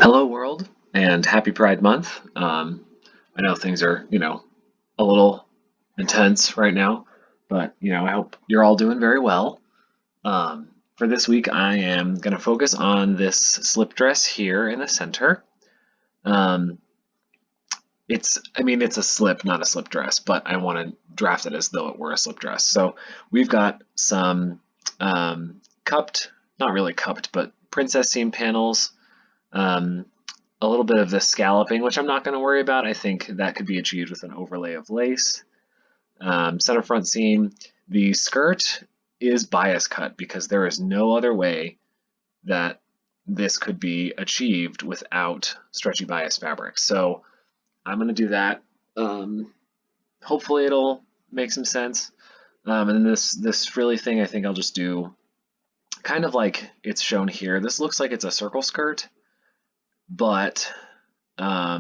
Hello, world, and happy Pride Month. I know things are, a little intense right now, but, I hope you're all doing very well. For this week, I am going to focus on this slip dress here in the center. Um, it's a slip, not a slip dress, but I want to draft it as though it were a slip dress. So we've got some cupped, not really cupped, but princess seam panels. Um, a little bit of the scalloping, which I'm not going to worry about. I think that could be achieved with an overlay of lace. Center front seam. The skirt is bias cut because there is no other way that this could be achieved without stretchy bias fabric. So I'm going to do that. Hopefully it'll make some sense. And then this frilly thing, I think I'll just do kind of like it's shown here. This looks like it's a circle skirt, but I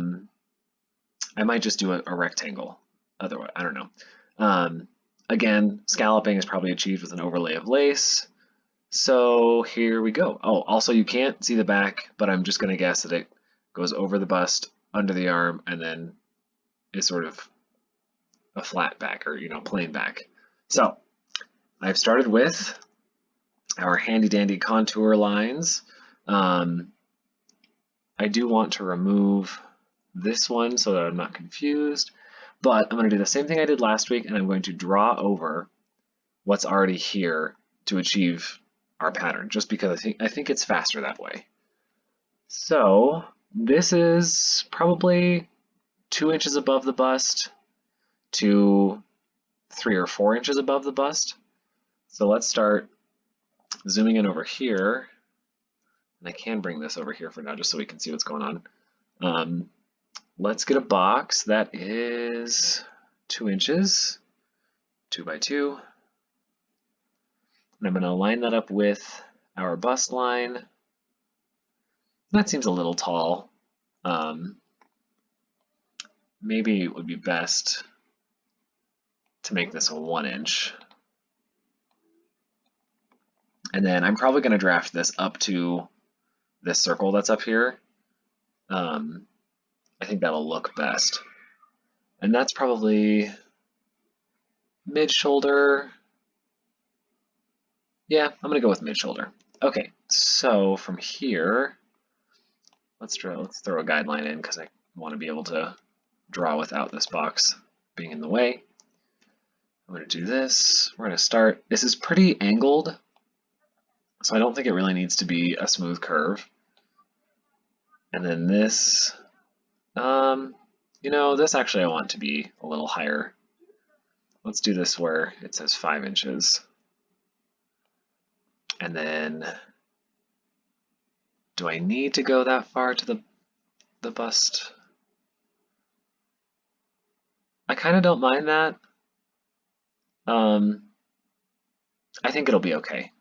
might just do a rectangle. Otherwise, I don't know. Again, scalloping is probably achieved with an overlay of lace. So here we go. Oh, also you can't see the back, but I'm just going to guess that it goes over the bust, under the arm, and then is sort of a flat back or, plain back. So I've started with our handy dandy contour lines. I do want to remove this one so that I'm not confused, but I'm going to do the same thing I did last week, and I'm going to draw over what's already here to achieve our pattern, just because I think it's faster that way. So this is probably 2 inches above the bust to 3 or 4 inches above the bust. So let's start zooming in over here, and I can bring this over here for now just so we can see what's going on. Let's get a box that is 2 inches, 2 by 2. And I'm going to line that up with our bust line. That seems a little tall. Maybe it would be best to make this a 1 inch. And then I'm probably going to draft this up to this circle that's up here. I think that'll look best. And that's probably mid-shoulder. Yeah, I'm going to go with mid-shoulder. Okay, so from here, let's throw a guideline in because I want to be able to draw without this box being in the way. I'm going to do this. We're going to start. This is pretty angled, so I don't think it really needs to be a smooth curve. And then this, this actually I want to be a little higher. Let's do this where it says 5 inches. And then, do I need to go that far to the bust? I kind of don't mind that. I think it'll be okay.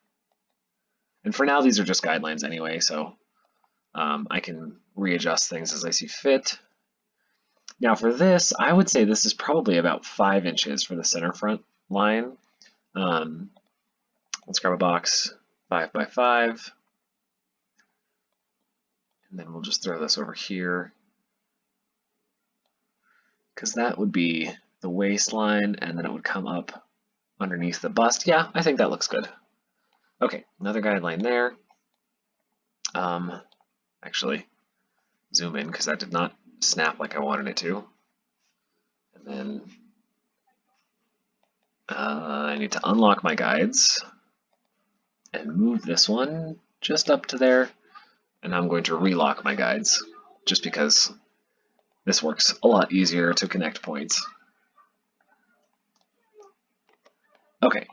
And for now, these are just guidelines anyway, so I can readjust things as I see fit. Now for this, I would say this is probably about 5 inches for the center front line. Let's grab a box 5 by 5. And then we'll just throw this over here, because that would be the waistline, and then it would come up underneath the bust. Yeah, I think that looks good. Okay, another guideline there. Actually, zoom in because that did not snap like I wanted it to. And then I need to unlock my guides and move this one just up to there. And I'm going to relock my guides just because this works a lot easier to connect points. Okay,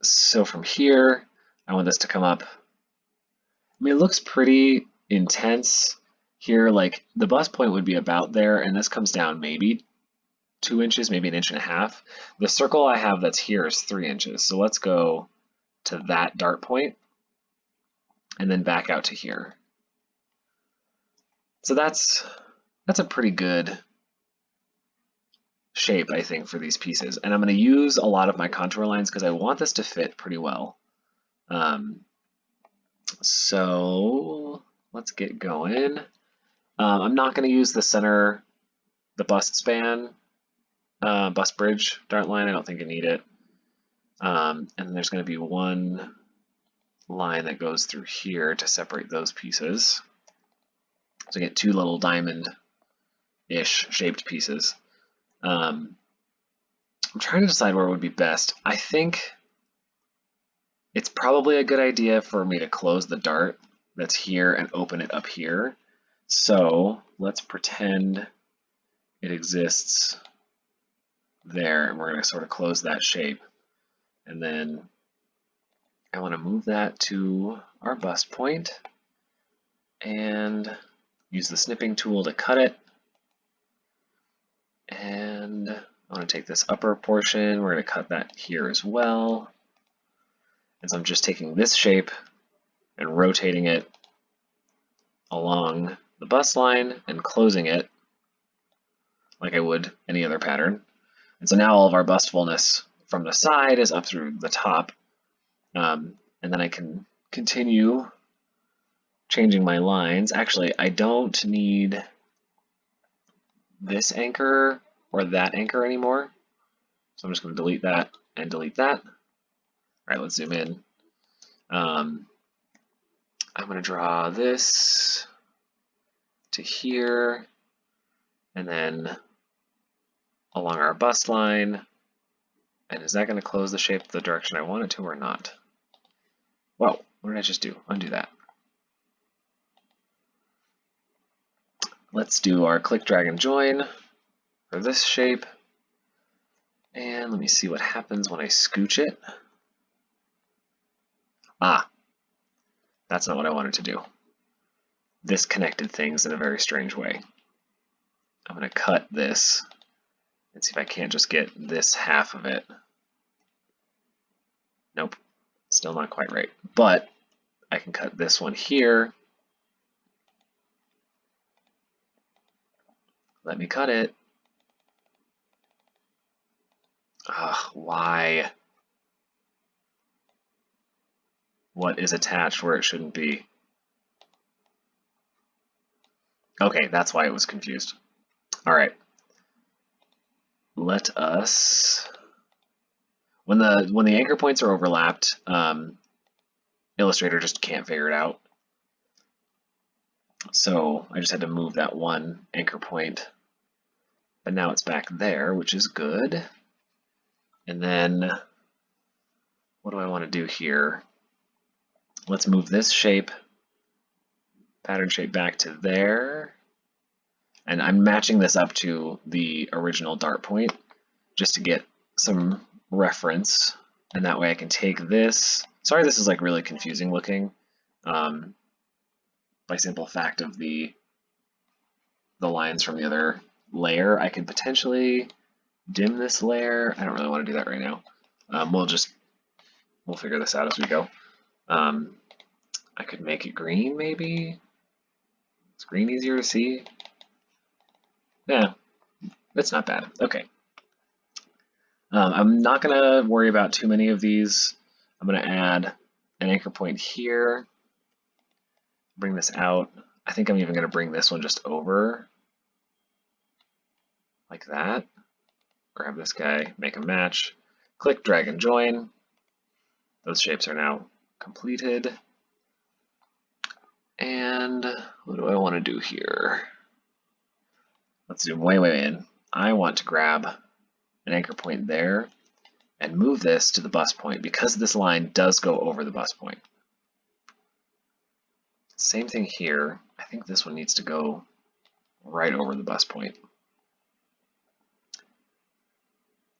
so from here, I want this to come up. I mean, it looks pretty intense here. Like the bust point would be about there, and this comes down maybe 2 inches, maybe 1.5 inches. The circle I have that's here is 3 inches. So let's go to that dart point and then back out to here. So that's a pretty good shape, I think, for these pieces. And I'm going to use a lot of my contour lines because I want this to fit pretty well. So let's get going. I'm not going to use the bust span, bust bridge dart line. I don't think I need it. And then there's going to be one line that goes through here to separate those pieces. So I get two little diamond-ish shaped pieces. I'm trying to decide where it would be best. I think it's probably a good idea for me to close the dart that's here and open it up here. So let's pretend it exists there, and we're going to sort of close that shape. And then I want to move that to our bust point and use the snipping tool to cut it. And I want to take this upper portion, we're going to cut that here as well. And so I'm just taking this shape and rotating it along the bust line and closing it like I would any other pattern. And so now all of our bust fullness from the side is up through the top. And then I can continue changing my lines. Actually, I don't need this anchor or that anchor anymore. So I'm just going to delete that and delete that. All right, let's zoom in. I'm going to draw this to here, and then along our bust line. And is that going to close the shape the direction I want it to or not? Whoa, what did I just do? Undo that. Let's do our click, drag, and join for this shape. And let me see what happens when I scooch it. Ah, that's not what I wanted to do. This connected things in a very strange way. I'm going to cut this and see if I can't just get this half of it. Nope, still not quite right. But I can cut this one here. Let me cut it. Why? What is attached where it shouldn't be? Okay, that's why it was confused. All right. Let us, when the anchor points are overlapped, Illustrator just can't figure it out. So I just had to move that one anchor point, but now it's back there, which is good. And then what do I want to do here? Let's move this shape, pattern shape, back to there. And I'm matching this up to the original dart point just to get some reference. And that way I can take this. Sorry, this is like really confusing looking by simple fact of the lines from the other layer. I could potentially dim this layer. I don't really want to do that right now. We'll figure this out as we go. I could make it green maybe. Is green easier to see? Yeah, it's not bad. Okay. I'm not going to worry about too many of these. I'm going to add an anchor point here. Bring this out. I think I'm even going to bring this one just over like that. Grab this guy, make a match, click, drag, and join. Those shapes are now completed. And what do I want to do here? Let's zoom way in. I want to grab an anchor point there and move this to the bust point because this line does go over the bust point. Same thing here. I think this one needs to go right over the bust point.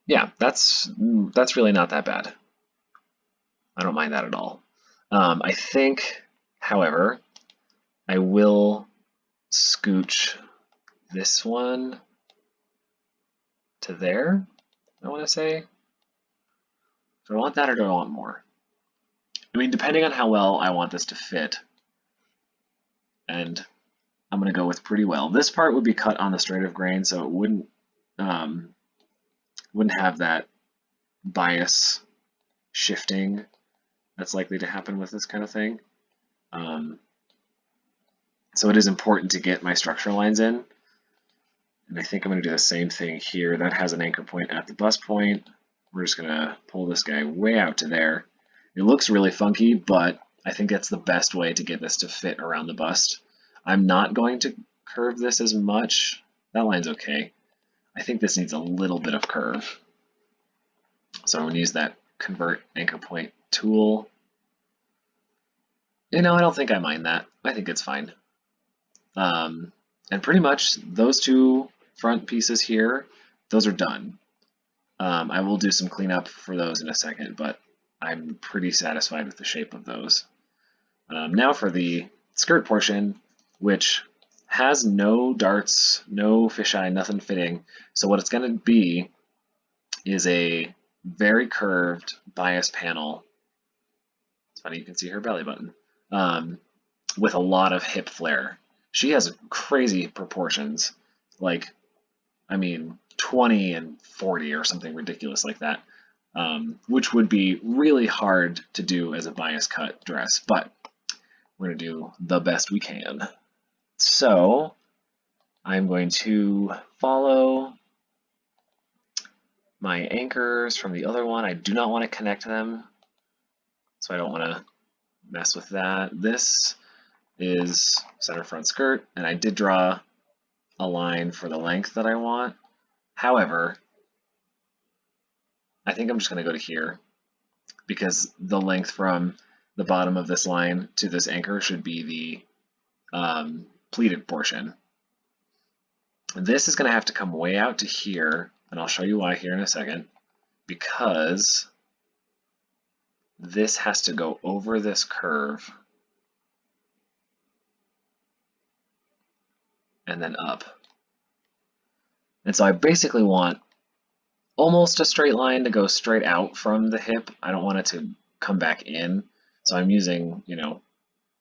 Yeah, that's really not that bad. I don't mind that at all. I think, however, I will scooch this one to there, I want to say. Do I want that or do I want more? I mean, depending on how well I want this to fit, and I'm going to go with pretty well. This part would be cut on the straight of grain, so it wouldn't have that bias shifting that's likely to happen with this kind of thing. So it is important to get my structural lines in. And I think I'm going to do the same thing here. That has an anchor point at the bust point. We're just going to pull this guy way out to there. It looks really funky, but I think that's the best way to get this to fit around the bust. I'm not going to curve this as much. That line's okay. I think this needs a little bit of curve. So I'm going to use that convert anchor point tool. You know, I don't think I mind that. I think it's fine. And pretty much those two front pieces here, those are done. I will do some cleanup for those in a second, but I'm pretty satisfied with the shape of those. Now for the skirt portion, which has no darts, no fisheye, nothing fitting. So what it's going to be is a very curved bias panel. It's funny, you can see her belly button, with a lot of hip flare. She has crazy proportions, like, I mean, 20 and 40 or something ridiculous like that, which would be really hard to do as a bias cut dress, but we're going to do the best we can. So I'm going to follow my anchors from the other one. I do not want to connect them, so I don't want to mess with that. This is center front skirt, and I did draw a line for the length that I want. However, I think I'm just going to go to here because the length from the bottom of this line to this anchor should be the pleated portion. This is going to have to come way out to here, and I'll show you why here in a second, because this has to go over this curve and then up. And so I basically want almost a straight line to go straight out from the hip. I don't want it to come back in. So I'm using, you know,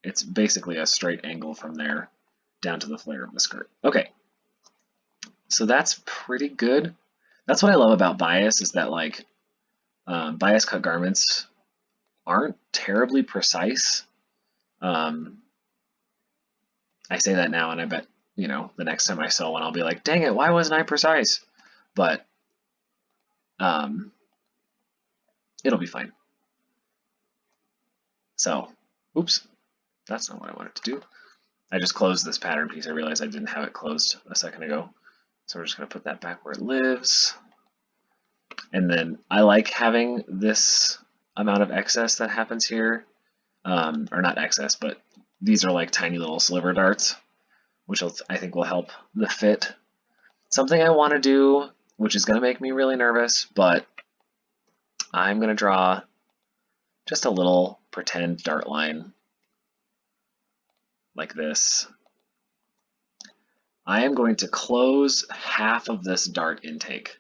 it's basically a straight angle from there down to the flare of the skirt. Okay, so that's pretty good. That's what I love about bias, is that like bias cut garments aren't terribly precise. I say that now, and I bet, you know, the next time I sew one, I'll be like, dang it, why wasn't I precise? But it'll be fine. So, oops, that's not what I wanted to do. I just closed this pattern piece. I realized I didn't have it closed a second ago. So we're just going to put that back where it lives. And then I like having this amount of excess that happens here. Or not excess, but these are like tiny little sliver darts, which I think will help the fit. Something I want to do, which is going to make me really nervous, but I'm going to draw just a little pretend dart line like this. I am going to close half of this dart intake,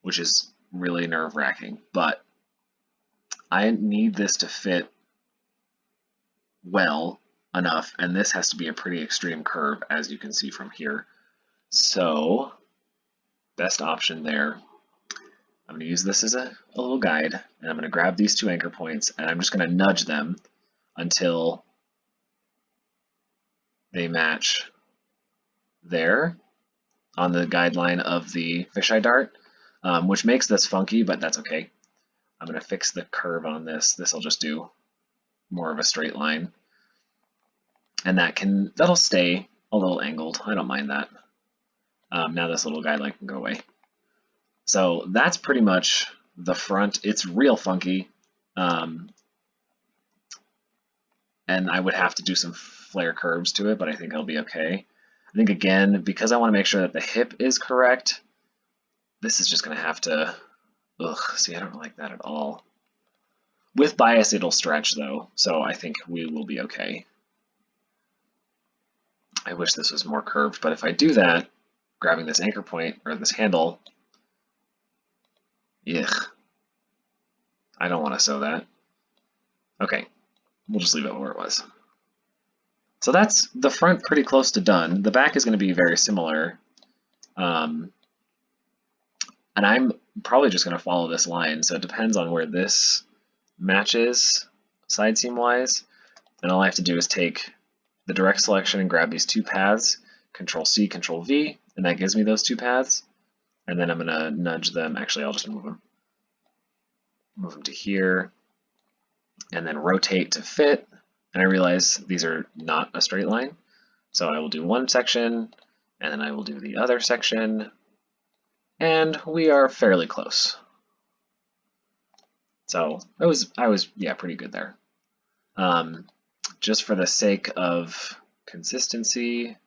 which is really nerve-wracking, but I need this to fit well enough, and this has to be a pretty extreme curve, as you can see from here. So, best option there. I'm going to use this as a little guide, and I'm going to grab these two anchor points, and I'm just going to nudge them until they match there on the guideline of the fisheye dart, which makes this funky, but that's okay. I'm going to fix the curve on this. This will just do more of a straight line, and that'll stay a little angled. I don't mind that. Now this little guideline can go away. So that's pretty much the front. It's real funky, and I would have to do some flare curves to it, but I think it'll be okay. I think, again, because I want to make sure that the hip is correct, this is just going to have to, see, I don't like that at all. With bias, it'll stretch, though, so I think we will be okay. I wish this was more curved, but if I do that, grabbing this anchor point, or this handle, I don't want to sew that. Okay, we'll just leave it where it was. So that's the front pretty close to done. The back is going to be very similar. And I'm probably just going to follow this line. So it depends on where this matches side seam wise. And all I have to do is take the direct selection and grab these two paths, Control C, Control V, and that gives me those two paths. And then I'm going to nudge them. Actually, I'll just move them. Move them to here, and then rotate to fit. And I realize these are not a straight line. So I will do one section, and then I will do the other section, and we are fairly close. So I was yeah, pretty good there. Just for the sake of consistency,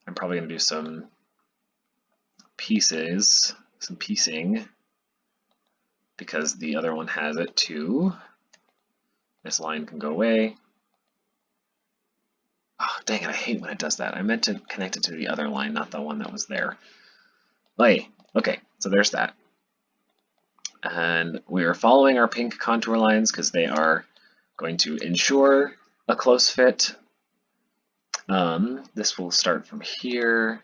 I'm probably going to do some pieces, some piecing, because the other one has it too. This line can go away. Oh, dang it, I hate when it does that. I meant to connect it to the other line, not the one that was there. Okay, so there's that. And we are following our pink contour lines because they are going to ensure a close fit. This will start from here,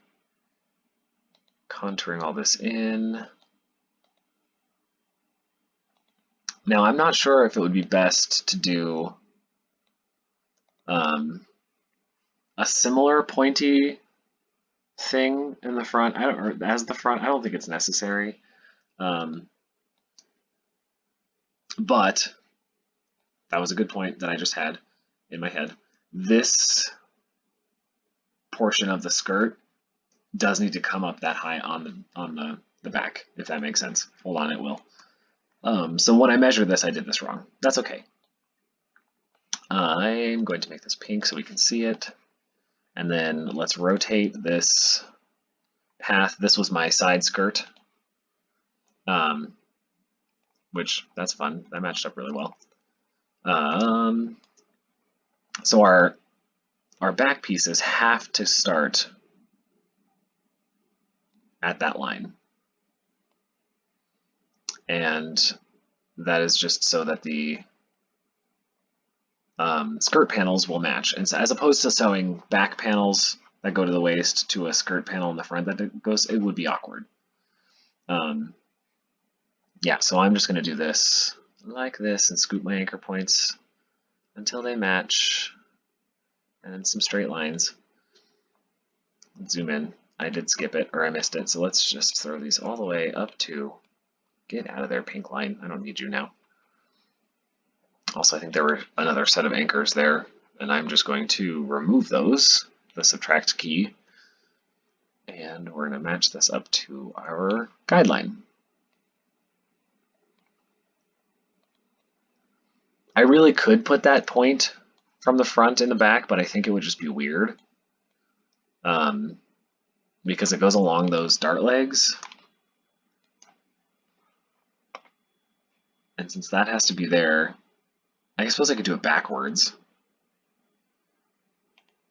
contouring all this in. Now, I'm not sure if it would be best to do a similar pointy thing in the front, or as the front. I don't think it's necessary. But that was a good point that I just had in my head. This portion of the skirt does need to come up that high on the back, if that makes sense. Hold on, it will. So when I measured this, I did this wrong. That's okay. I'm going to make this pink so we can see it. And then let's rotate this path. This was my side skirt, which that's fun. That matched up really well. So our back pieces have to start at that line. And that is just so that the skirt panels will match. And so as opposed to sewing back panels that go to the waist to a skirt panel in the front that goes, it would be awkward. Yeah, so I'm just going to do this like this and scoop my anchor points until they match, and then some straight lines. Let's zoom in. I did skip it, or I missed it, so let's just throw these all the way up to, get out of there, pink line. I don't need you now. Also, I think there were another set of anchors there, and I'm just going to remove those, the subtract key, and we're going to match this up to our guideline. I really could put that point from the front in the back, but I think it would just be weird because it goes along those dart legs. And since that has to be there, I suppose I could do it backwards.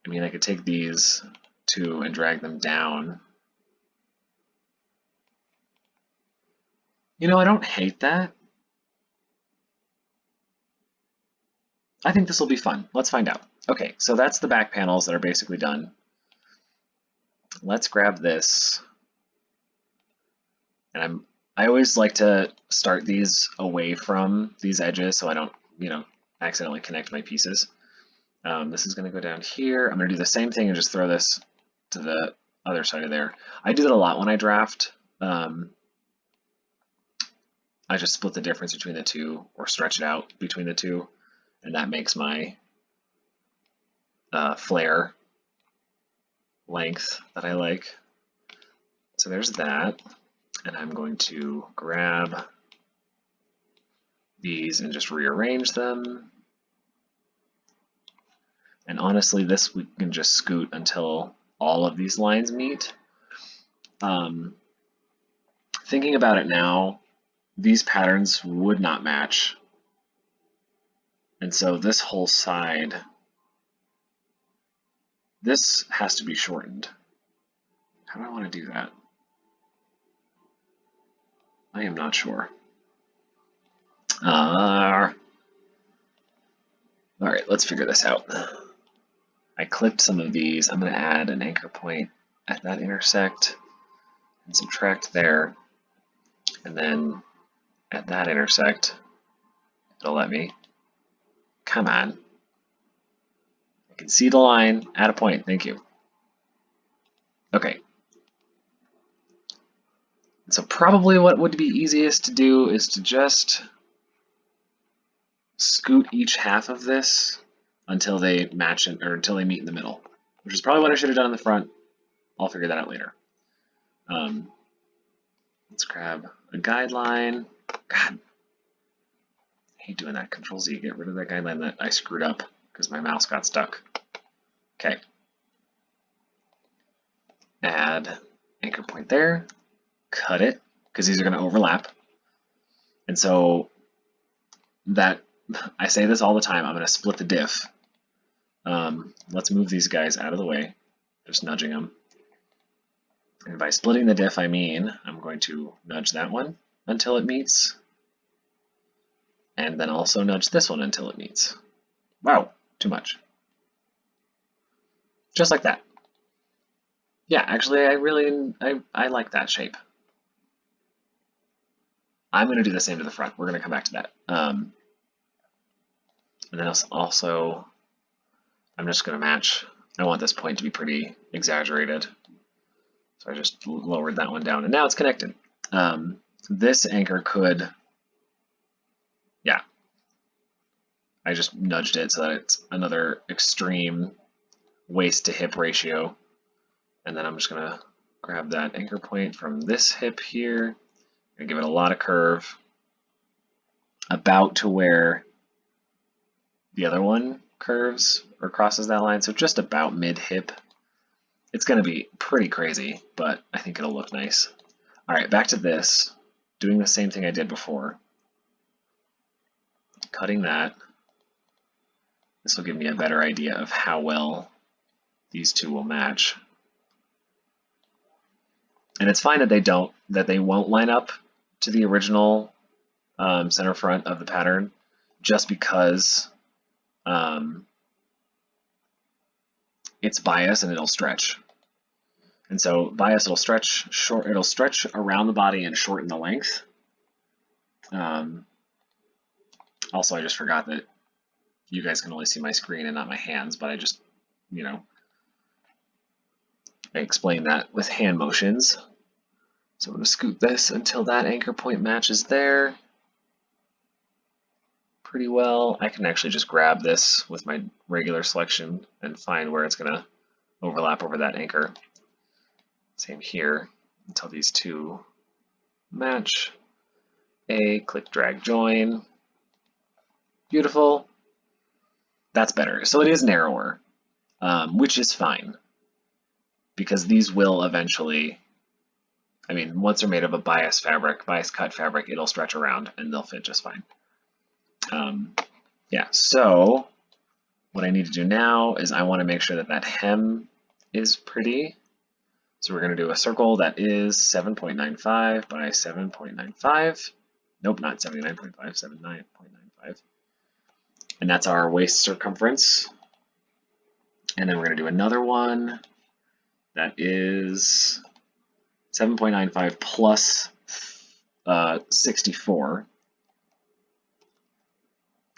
I mean, I could take these two and drag them down. You know, I don't hate that. I think this will be fun. Let's find out. Okay, so that's the back panels that are basically done. Let's grab this. And I always like to start these away from these edges so I don't, accidentally connect my pieces. This is going to go down here. I'm going to do the same thing and just throw this to the other side of there. I do that a lot when I draft. I just split the difference between the two or stretch it out between the two, and that makes my flare length that I like. So there's that, and I'm going to grab these and just rearrange them. And honestly, this we can just scoot until all of these lines meet. Thinking about it now, these patterns would not match. And so this whole side, this has to be shortened. How do I want to do that? I am not sure. All right, let's figure this out. I clipped some of these. I'm going to add an anchor point at that intersect and subtract there. And then at that intersect, it'll let me. Come on. can see the line, add a point, thank you. Okay. So probably what would be easiest to do is to just scoot each half of this until they match or until they meet in the middle, which is probably what I should have done in the front. I'll figure that out later. Let's grab a guideline. God, I hate doing that. Control Z, get rid of that guideline that I screwed up because my mouse got stuck. Okay. Add anchor point there. Cut it because these are going to overlap. And so that, I say this all the time, I'm going to split the diff. Let's move these guys out of the way, just nudging them. And by splitting the diff, I mean I'm going to nudge that one until it meets, and then also nudge this one until it meets. Wow, too much. Just like that. Yeah, actually, I like that shape. I'm going to do the same to the front. We're going to come back to that. And then also, I'm just going to match. I want this point to be pretty exaggerated. So I just lowered that one down, and now it's connected. This anchor could, yeah, I just nudged it so that it's another extreme waist to hip ratio. And then I'm just gonna grab that anchor point from this hip here and give it a lot of curve, about to where the other one curves or crosses that line, so just about mid-hip. It's going to be pretty crazy, but I think it'll look nice. All right, back to this. Doing the same thing I did before. Cutting that. This will give me a better idea of how well these two will match. And it's fine that they won't line up to the original center front of the pattern, just because it's bias and it'll stretch. And so bias, it'll stretch around the body and shorten the length. Also, I just forgot that you guys can only see my screen and not my hands, but I just, I explained that with hand motions. So I'm going to scoot this until that anchor point matches there pretty well. I can actually just grab this with my regular selection and find where it's going to overlap over that anchor. Same here until these two match. Click, drag, join. Beautiful. That's better. So it is narrower, which is fine, because these will eventually, once they're made of a bias cut fabric, it'll stretch around and they'll fit just fine. Yeah, so what I need to do now is I want to make sure that that hem is pretty. So we're going to do a circle that is 7.95 by 7.95. Nope, not 79.5, 79.95. And that's our waist circumference. And then we're going to do another one that is 7.95 plus 64.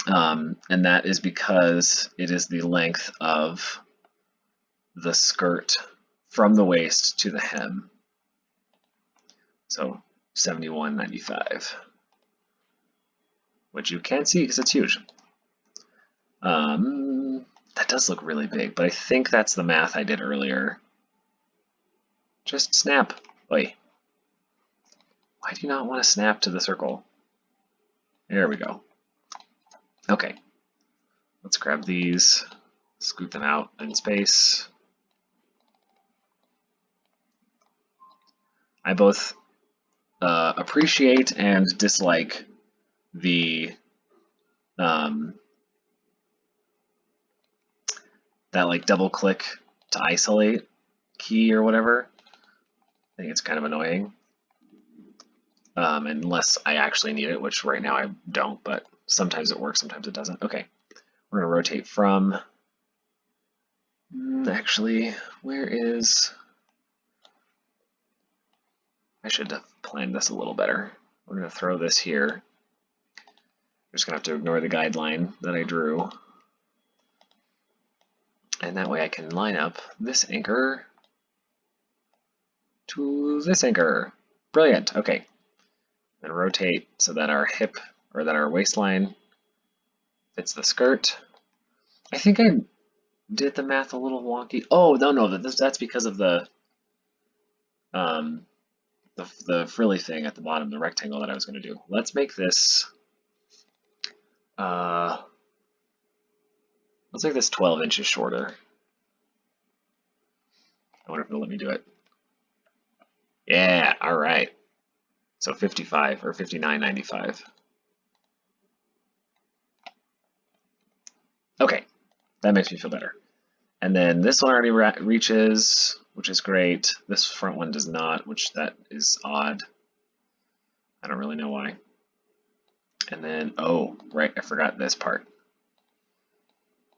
And that is because it is the length of the skirt from the waist to the hem. So 71.95, which you can't see because it's huge. That does look really big, but I think that's the math I did earlier. Just snap. Wait. Why do you not want to snap to the circle? There we go. Okay. Let's grab these, scoot them out in space. I both appreciate and dislike the that like double click to isolate key or whatever. I think it's kind of annoying. Unless I actually need it, which right now I don't, but sometimes it works, sometimes it doesn't. Okay, we're gonna rotate from, actually, where is, I should have planned this a little better. We're gonna throw this here. We're just gonna have to ignore the guideline that I drew. And that way I can line up this anchor to this anchor. Brilliant. Okay. And rotate so that our hip, or that our waistline fits the skirt. I think I did the math a little wonky. Oh, no, that's because of the frilly thing at the bottom, the rectangle that I was going to do. Let's make this, let's make this 12 inches shorter. I wonder if it'll let me do it. Yeah, all right. So 55 or 59.95. Okay, that makes me feel better. And then this one already reaches, which is great. This front one does not, which that is odd. I don't really know why. And then, oh, right, I forgot this part.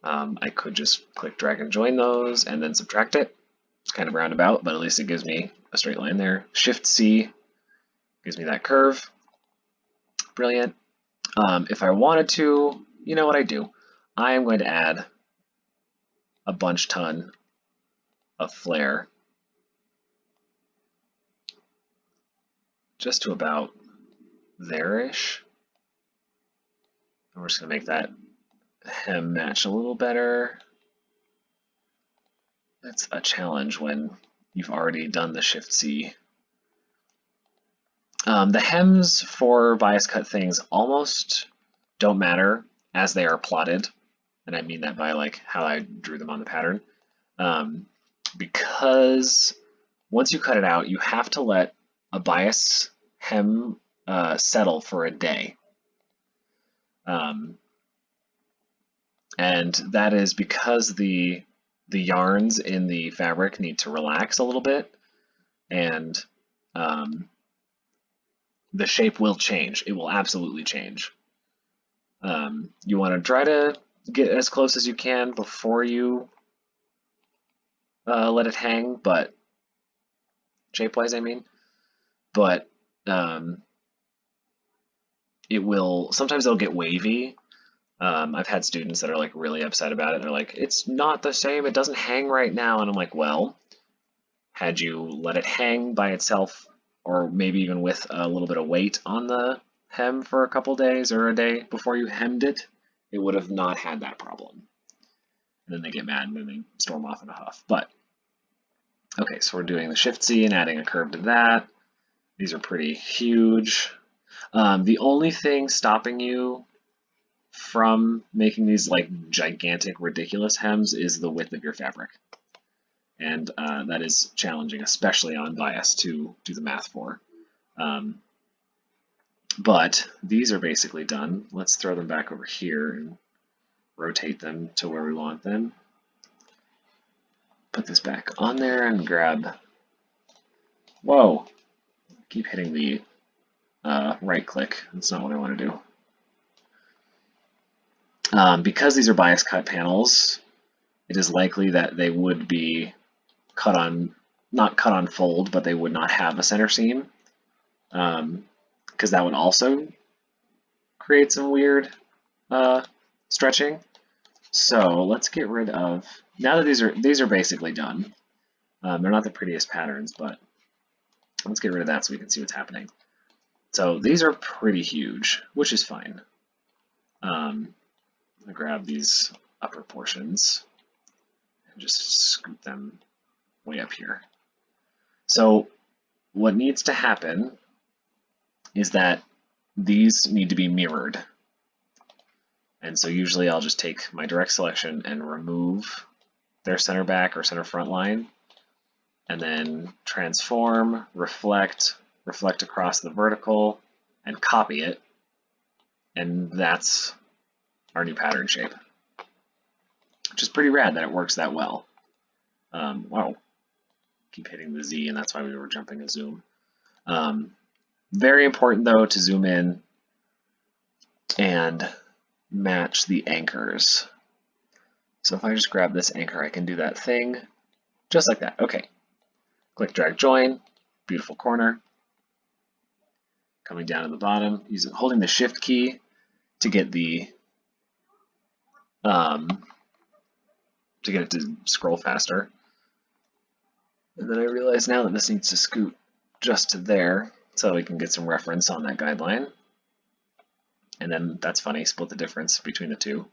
I could just click, drag, and join those, and then subtract it. It's kind of roundabout, but at least it gives me a straight line there. Shift-C gives me that curve. Brilliant. If I wanted to, you know what I do? I am going to add a bunch ton of flare just to about there-ish. And we're just going to make that hem match a little better. That's a challenge when you've already done the Shift-C. The hems for bias cut things almost don't matter as they are plotted. And I mean that by like how I drew them on the pattern. Because once you cut it out, you have to let a bias hem settle for a day. And that is because the yarns in the fabric need to relax a little bit, and the shape will change. It will absolutely change. You want to try to get as close as you can before you let it hang, but shape-wise, I mean. But it will, sometimes it'll get wavy. I've had students that are like really upset about it. They're like, it's not the same, it doesn't hang right now. And I'm like, well, had you let it hang by itself, or maybe even with a little bit of weight on the hem for a couple days or a day before you hemmed it, it would have not had that problem. And then they get mad and then they storm off in a huff. But, okay, so we're doing the Shift-C and adding a curve to that. These are pretty huge. The only thing stopping you from making these like gigantic, ridiculous hems is the width of your fabric. And that is challenging, especially on bias, to do the math for. But these are basically done. Let's throw them back over here and rotate them to where we want them. Put this back on there and grab, whoa, keep hitting the right click. That's not what I want to do. Because these are bias cut panels, it is likely that they would be cut on, not cut on fold, but they would not have a center seam, because that would also create some weird stretching. So let's get rid of, now that these are basically done. They're not the prettiest patterns, but let's get rid of that so we can see what's happening. So these are pretty huge, which is fine. I'm gonna grab these upper portions and just scoop them way up here. So what needs to happen is that these need to be mirrored. And so usually I'll just take my direct selection and remove their center back or center front line, and then transform, reflect across the vertical, and copy it. And that's our new pattern shape, which is pretty rad that it works that well. Wow, keep hitting the Z, and that's why we were jumping a zoom. Very important though to zoom in and match the anchors. So if I just grab this anchor, I can do that thing just like that. Okay, click, drag, join, beautiful corner. Coming down to the bottom, holding the Shift key to get the to get it to scroll faster. And then I realize now that this needs to scoot just to there so we can get some reference on that guideline. And then that's funny, split the difference between the two.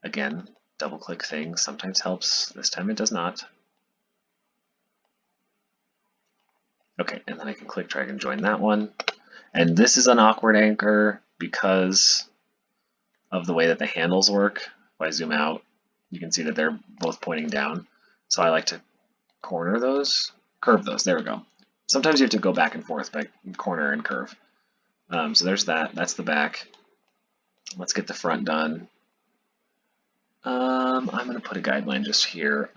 Again, double click things sometimes helps. This time it does not. Okay, and then I can click, drag, and join that one. And this is an awkward anchor because of the way that the handles work. If I zoom out, you can see that they're both pointing down. So I like to corner those, curve those, there we go. Sometimes you have to go back and forth by corner and curve. So there's that, that's the back. Let's get the front done. I'm gonna put a guideline just here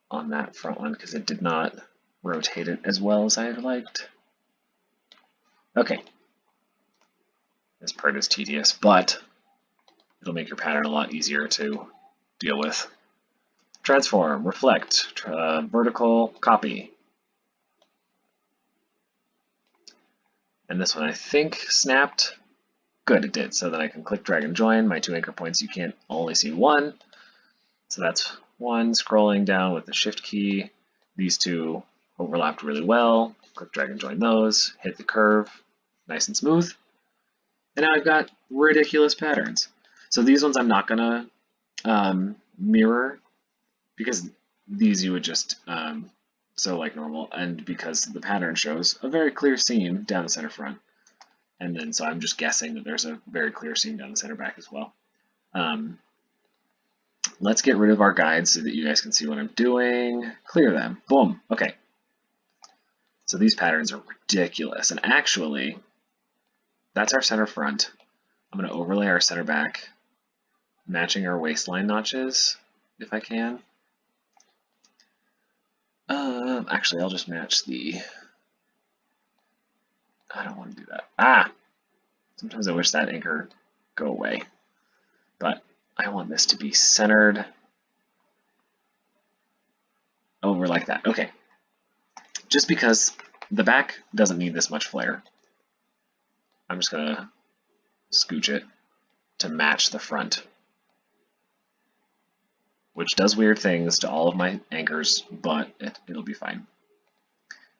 on that front one because it did not rotate it as well as I had liked. Okay. This part is tedious, but it'll make your pattern a lot easier to deal with. Transform, reflect, vertical, copy. And this one I think snapped. Good, it did. So then I can click, drag, and join. My two anchor points, you can't only see one. So that's one, scrolling down with the shift key. These two overlapped really well. Click, drag, and join those. Hit the curve, nice and smooth. And now I've got ridiculous patterns. So these ones I'm not gonna mirror because these you would just sew like normal, and because the pattern shows a very clear seam down the center front. And then so I'm just guessing that there's a very clear seam down the center back as well. Let's get rid of our guides so that you guys can see what I'm doing. Clear them. Boom. Okay. So these patterns are ridiculous. And actually, that's our center front. I'm going to overlay our center back, matching our waistline notches if I can. Actually, I'll just match the... I don't want to do that. Sometimes I wish that anchor go away. But I want this to be centered over like that. Okay. Just because the back doesn't need this much flare, I'm just going to scooch it to match the front, which does weird things to all of my anchors, but it'll be fine.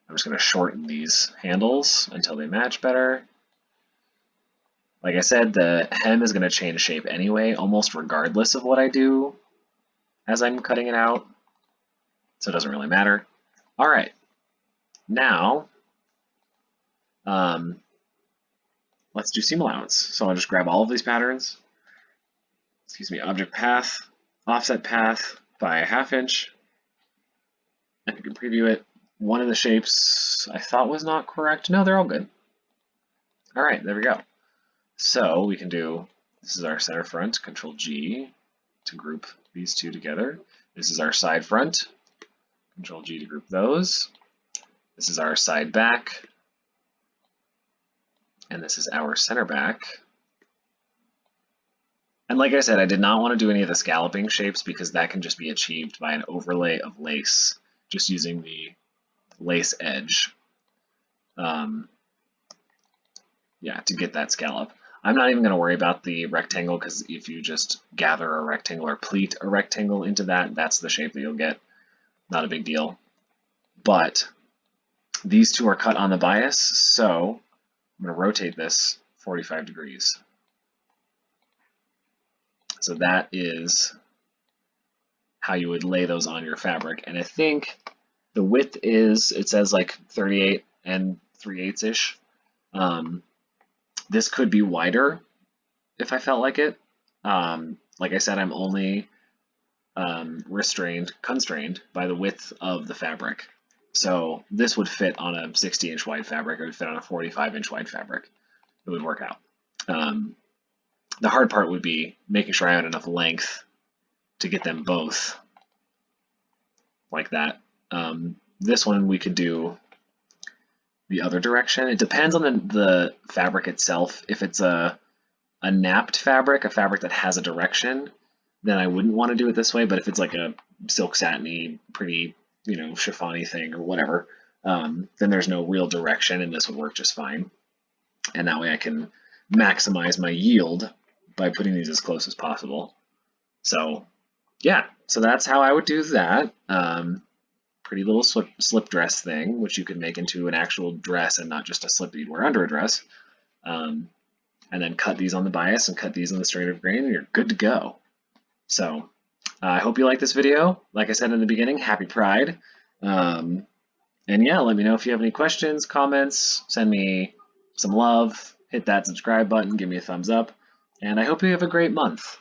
I'm just going to shorten these handles until they match better. Like I said, the hem is going to change shape anyway, almost regardless of what I do as I'm cutting it out, so it doesn't really matter. All right, now let's do seam allowance. So I'll just grab all of these patterns, object path, offset path by a 1/2 inch, and you can preview it. One of the shapes I thought was not correct. No, they're all good. All right, there we go. So we can do, this is our center front, Control G to group these two together. This is our side front, Control G to group those. This is our side back, and this is our center back. And like I said, I did not want to do any of the scalloping shapes because that can just be achieved by an overlay of lace, just using the lace edge, yeah, to get that scallop. I'm not even going to worry about the rectangle because if you just gather a rectangle or pleat a rectangle into that, that's the shape that you'll get. Not a big deal. But these two are cut on the bias, so I'm going to rotate this 45 degrees. So that is how you would lay those on your fabric. And I think the width is, it says like 38 and 3/8-ish. This could be wider if I felt like it. Like I said, I'm only constrained by the width of the fabric. So this would fit on a 60-inch wide fabric. It would fit on a 45-inch wide fabric. It would work out. The hard part would be making sure I had enough length to get them both like that. This one we could do the other direction. It depends on the fabric itself. If it's a napped fabric, a fabric that has a direction, then I wouldn't want to do it this way. But if it's like a silk satiny, pretty, chiffony thing or whatever, then there's no real direction and this would work just fine. And that way I can maximize my yield by putting these as close as possible. So yeah, so that's how I would do that. Pretty little slip dress thing, which you could make into an actual dress and not just a slip that you'd wear under a dress. Um, and then cut these on the bias and cut these on the straight of grain, and you're good to go. So I hope you like this video. Like I said in the beginning, happy Pride. Um, and yeah, let me know if you have any questions, comments, send me some love, hit that subscribe button, give me a thumbs up, and I hope you have a great month.